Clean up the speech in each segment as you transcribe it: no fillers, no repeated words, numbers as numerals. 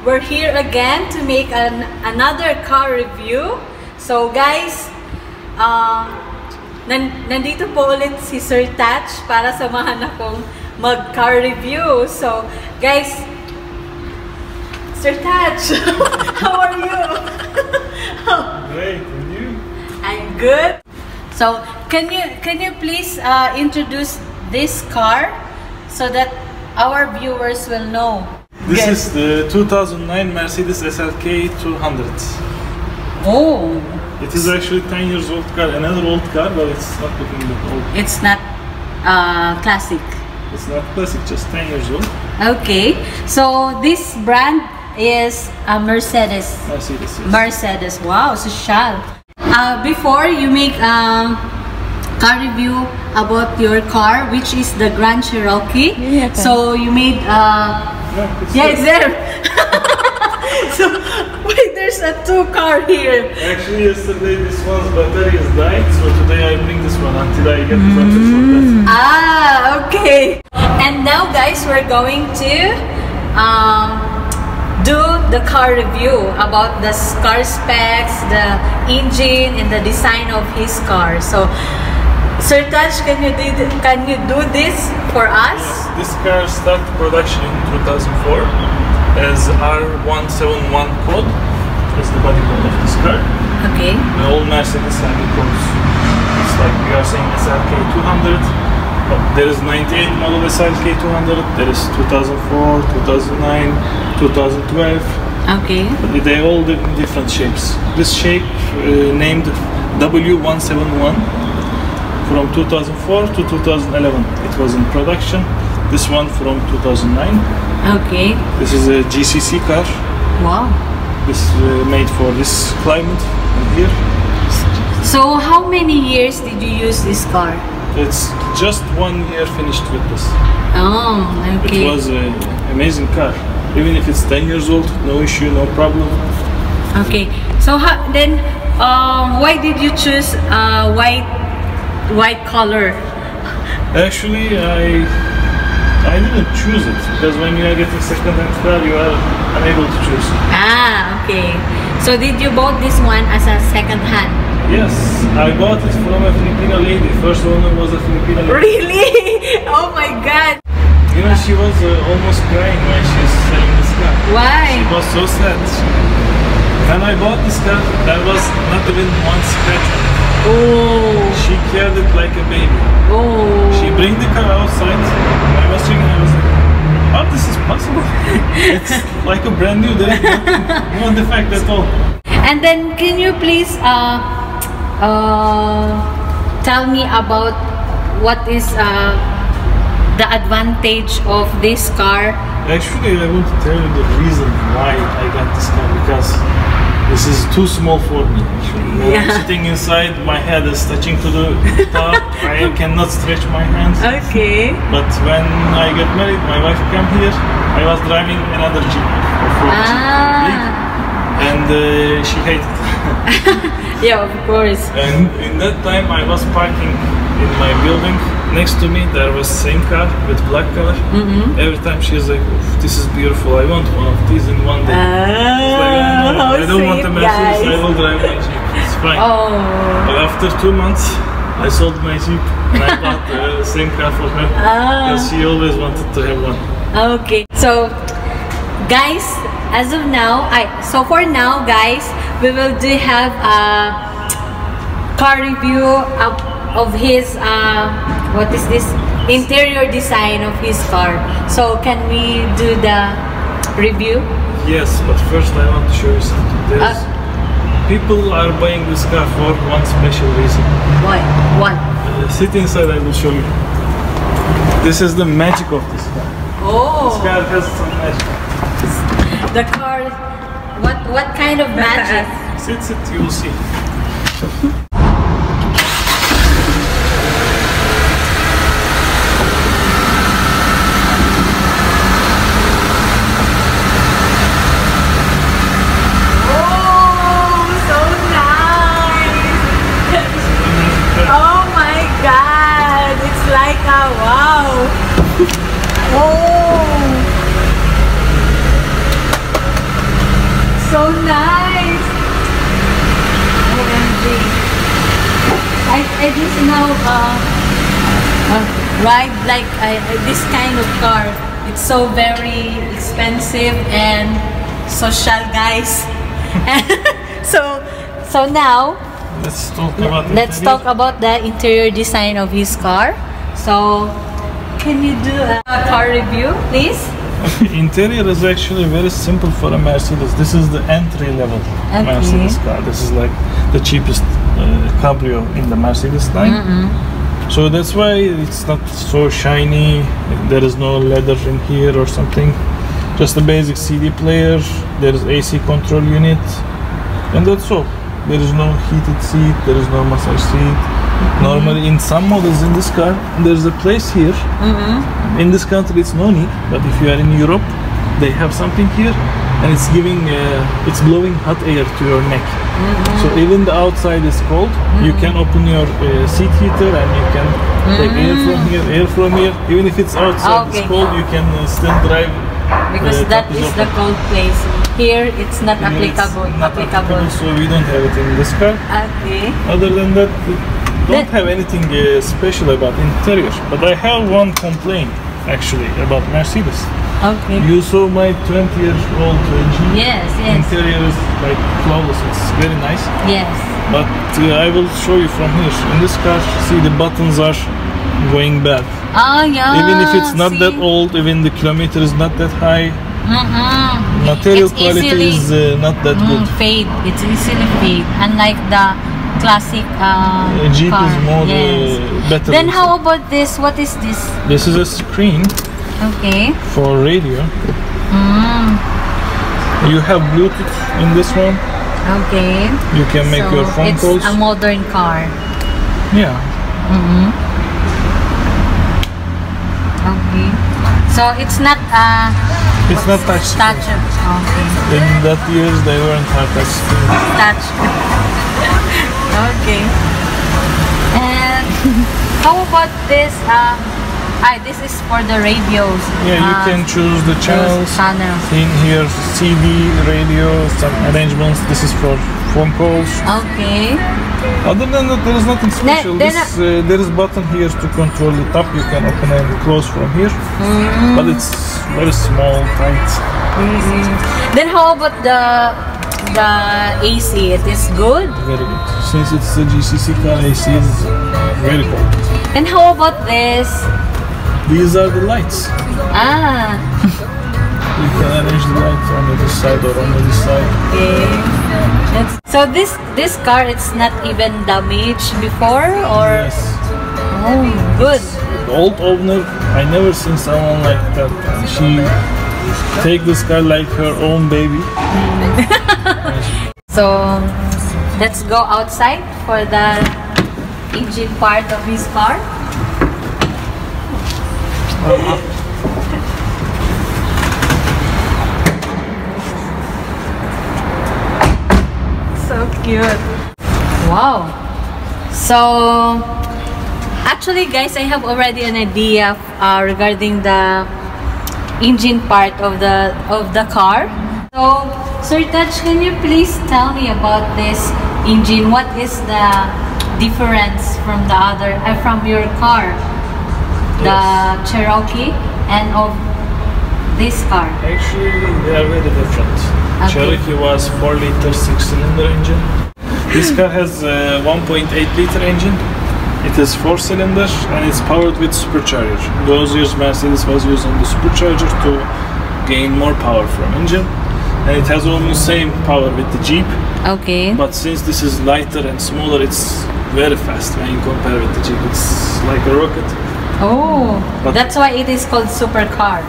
we're here again to make another car review. So guys, nandito po ulit si Sertac para samahan akong mag-car review. So guys, Sertac, how are you? Great, and you? I'm good. So can you please introduce this car so that our viewers will know? This is the 2009 Mercedes SLK200. Oh! It is actually 10 years old car, another old car, but it's not looking that old. It's not classic. It's not classic, just 10 years old. Okay, so this brand is Mercedes. Mercedes, yes. Mercedes, wow, social. Before you make car review about your car, which is the Grand Cherokee. Yeah, so you made it's there. So wait, there's a two car here. Actually, yesterday this one's battery is died, so today I bring this one until I get the battery for that. Ah, okay. And now, guys, we're going to do the car review about the car specs, the engine, and the design of his car. So, Sertac, can you do this for us? Yes, this car started production in 2004 as R171 code. That's the body code of this car. Okay. The old Mercedes have the codes. It's like we are saying SLK200. There is 98 model SLK200. There is 2004, 2009, 2012. Okay. But they all in different shapes. This shape named W171. From 2004 to 2011 it was in production. This one from 2009. Okay. This is a GCC car. Wow. This is made for this climate here. So how many years did you use this car? It's just 1 year finished with this. Oh, okay. It was an amazing car. Even if it's 10 years old, no issue, no problem. Okay. So then why did you choose white color? Actually, I didn't choose it because when you are getting second-hand car, you are unable to choose. Ah, okay. So did you bought this one as a second-hand? Yes, I bought it from a Filipino lady. First owner was a Filipino lady. Really? Oh my God! You know, she was almost crying when she was selling this car. Why? She was so sad. When I bought this car, there was not even one scratch on it. Oh. She cared it like a baby. Oh. She bring the car outside. When I was checking, I was like, "Oh, this is possible." It's like a brand new. There is no defect at all. And then, can you please tell me about what is the advantage of this car? Actually, I want to tell you the reason why I got this car, because this is too small for me. Actually, when I'm sitting inside, my head is touching to the top. I cannot stretch my hands. Okay. But when I get married, my wife came here. I was driving another Jeep, and she hated it. Yeah, of course. And in that time, I was parking in my building. Next to me, there was same car with black color. Every time she was like, "This is beautiful. I want one of these in one day." How I don't want a Mercedes. I will drive my Jeep. It's fine. Oh. But after 2 months, I sold my Jeep and I bought the same car for her because she always wanted to have one. Okay. So, guys, as of now, for now, guys, we will have a car review of his what is this interior design of his car. So can we do the review? Yes, but first I want to show you something. People are buying this car for one special reason. What? Sit inside, I will show you. This is the magic of this car. Oh. This car has some magic. The car. What kind of magic? Sit, you will see. Wow! Oh! 1 nice. OMG. I just now ride like this kind of car. It's so very expensive and social, guys. so now let's talk about the interior design of his car. So can you do a car review, please? Interior is actually very simple for a Mercedes. This is the entry level Mercedes car. This is like the cheapest cabrio in the Mercedes line. So that's why it's not so shiny. There is no leather in here or something. Just a basic CD player. There is AC control unit, and that's all. There is no heated seat. There is no massage seat. Normally, in some models in this car, there's a place here. In this country, it's no need. But if you are in Europe, they have something here, and it's giving, it's blowing hot air to your neck. So even the outside is cold, you can open your seat heater and you can take air from here. Even if it's outside, it's cold, you can still drive. Because that is the cold place. Here, it's not applicable. So we don't have it in this car. Okay. Other than that, don't have anything special about interior. But I have one complaint actually about Mercedes. Okay. You saw my 20-year-old engine. Yes. Interior is like flawless. It's very nice. Yes. But I will show you from here. In this car, see the buttons are going bad. Yeah. Even if it's not that old, even the kilometer is not that high. Material quality is not that good. Fade. It's easily fade. Unlike the classic Jeep car. is more better. Then how about this? What is this? This is a screen. Okay. For radio. You have Bluetooth in this one. Okay. You can make your phone calls. It's a modern car. Yeah. Okay. So it's not it's not touch. Okay. In that years they weren't touch screen. Touch. Okay. And how about this? This is for the radios. Yeah, you can choose the channels. In here, CD, radio, some arrangements. This is for phone calls. Okay. Other than that, there is nothing special. There is button here to control the top. You can open and close from here. But it's very small, tight. Then how about the AC? It is good? Very good. Since it's a GCC car, AC is very good. And how about this? These are the lights. You can arrange the lights on this side or on this side. Okay. So this car, it's not even damaged before, or? Yes. Oh, good. The old owner, I never seen someone like that. And she take this car like her own baby. So let's go outside for the engine part of his car. So cute. Wow. So actually, guys, I have already an idea regarding the engine part of the car. So Sertac, can you please tell me about this engine? What is the difference from the other from your car? The Cherokee and of this car? Actually, they are very different. Cherokee was 4-liter 6-cylinder engine. This car has a 1.8-liter engine. It is 4-cylinder and it's powered with supercharger. Those years Mercedes was using the supercharger to gain more power from engine. And it has almost same power with the Jeep. Okay. But since this is lighter and smaller, it's very fast when you compare with the Jeep. It's like a rocket. Oh, but that's why it is called supercar.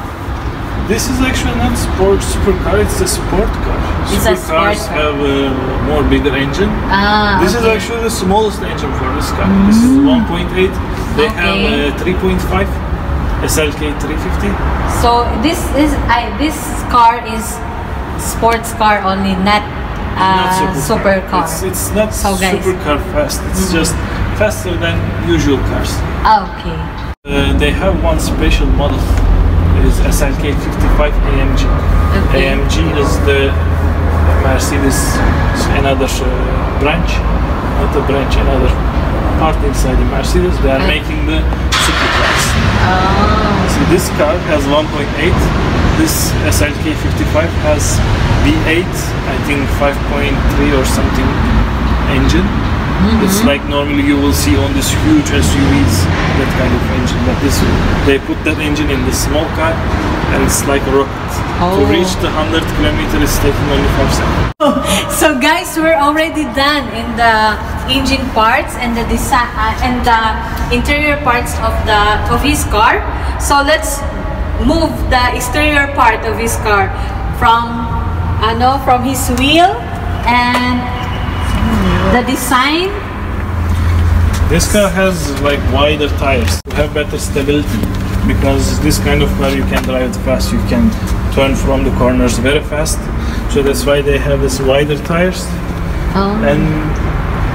This is actually not supercar, it's a sport car. Supercars have a more bigger engine. This is actually the smallest engine for this car. This is 1.8. They have a 3.5 SLK200. So this car is sports car only, not supercar. It's not supercar fast. It's just faster than usual cars. Okay. They have one special model. It is SLK55 AMG. Okay. AMG is the Mercedes, another branch, not a branch, another part inside the Mercedes. They are making the supercars. See, this car has 1.8. This SLK55 has V8, I think 5.3 or something engine. It's like normally you will see on these huge SUVs, that kind of engine. But this, they put that engine in the small car, and it's like a rocket. To reach the 100 kilometers, it's taking only 5 seconds. So guys, we're already done in the engine parts and the design and the interior parts of his car. So let's move the exterior part of his car from his wheel and the design. This car has like wider tires to have better stability, because this kind of car you can drive it fast, you can turn from the corners very fast. So that's why they have this wider tires. And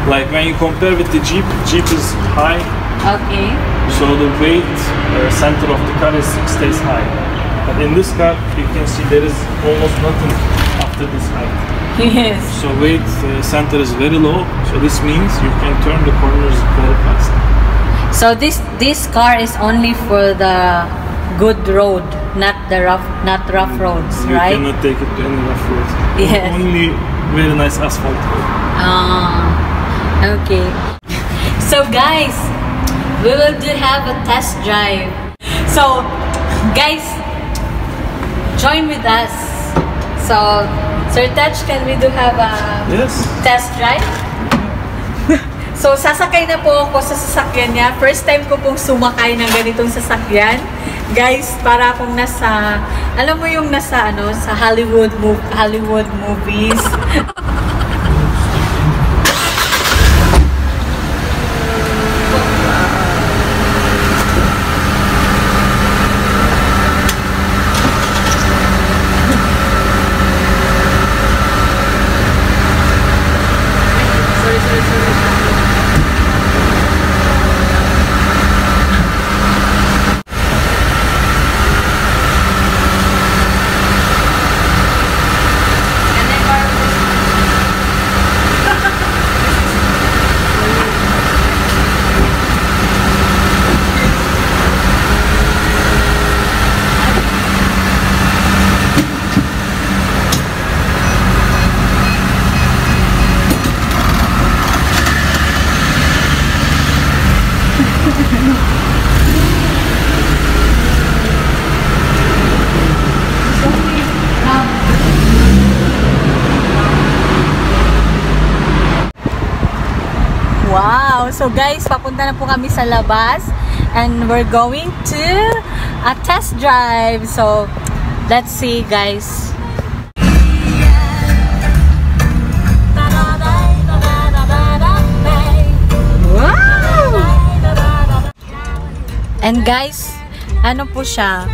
like when you compare with the Jeep is high. Okay. So the weight center of the car stays high. But in this car you can see there is almost nothing after this height. Yes. So weight center is very low, so this means you can turn the corners very fast. So this car is only for the good road, not rough roads, You right? cannot take it to any rough road. Yes. Only very nice asphalt road. Okay. So guys, we will have a test drive. So guys, join with us. So Sertac, can we have a test drive? So sasakay na po ako sa sasakyan niya. First time ko pong sumakay ng ganitong sasakyan. Guys, para akong nasa, alam mo yung nasa sa Hollywood movies. Wow! So guys, papunta na po kami sa labas and we're going to a test drive. So, let's see guys. Wow! And guys, ano po siya?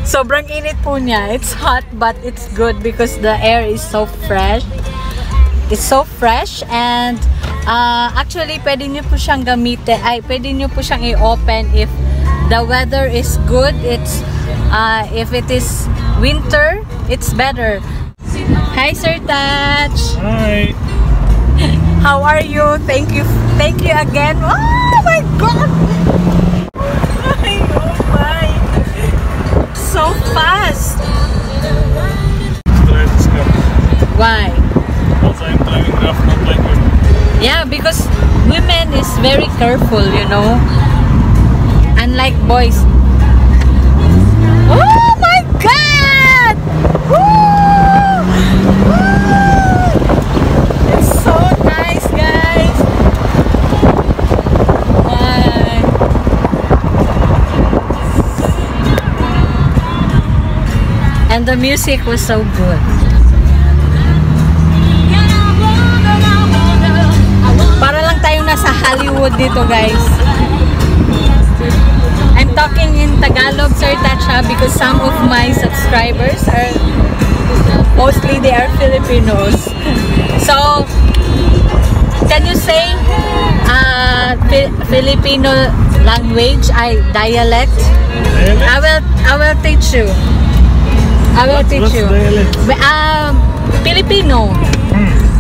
Sobrang init po niya. It's hot but it's good because the air is so fresh. It's so fresh and actually pwede nyo po siyang gamitin, pwede nyo po siyang i-open if the weather is good. It's if it is winter, it's better. Hi Sertac. Hi. How are you? Thank you again. Oh my god. Oh my. So fast. Drive this car. Why? Also I'm driving rough, not like women. Yeah, because women is very careful, you know, unlike boys. Oh my god! Woo! Woo! It's so nice, guys. Bye. And the music was so good. Para lang tayo nasa Hollywood dito, guys. I'm talking in Tagalog, Sertac, because some of my subscribers are mostly they are Filipinos. So, can you say Filipino language, dialect? I will teach you. I will teach you. Filipino.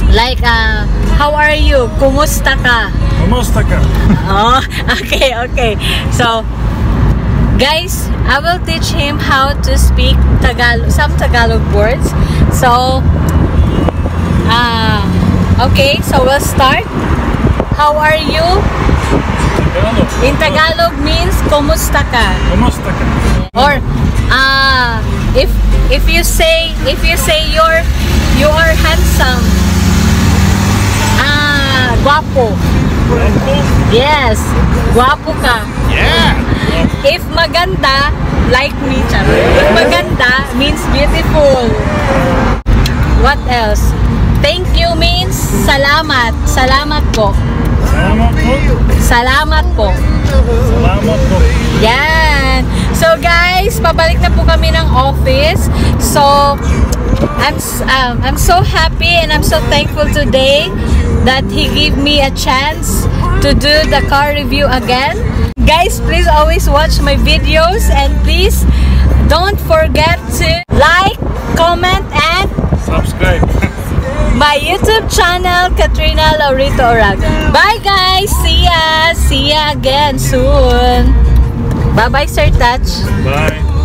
Like, how are you? Kumusta ka? Kumusta ka? Oh, okay. So, guys, I will teach him how to speak Tagalog, some Tagalog words. So, okay, so we'll start. How are you? Tagalog. In Tagalog means kumusta ka? Kumusta ka? Or if you say you are handsome. Guapo. Guapo? Yes, guapo ka. Yeah. If maganda, like me, charo. If maganda means beautiful. What else? Thank you means salamat. Salamat po. Salamat po. Salamat po. Salamat po. Yan. So guys, pabalik na po kami ng office. So I'm so happy and I'm so thankful today that he gave me a chance to do the car review again. Guys, please always watch my videos and please don't forget to like, comment, and Subscribe. my YouTube channel, Katrina Laurito Orag. Bye guys! See ya! See ya again soon! Bye-bye, Sertac! Bye.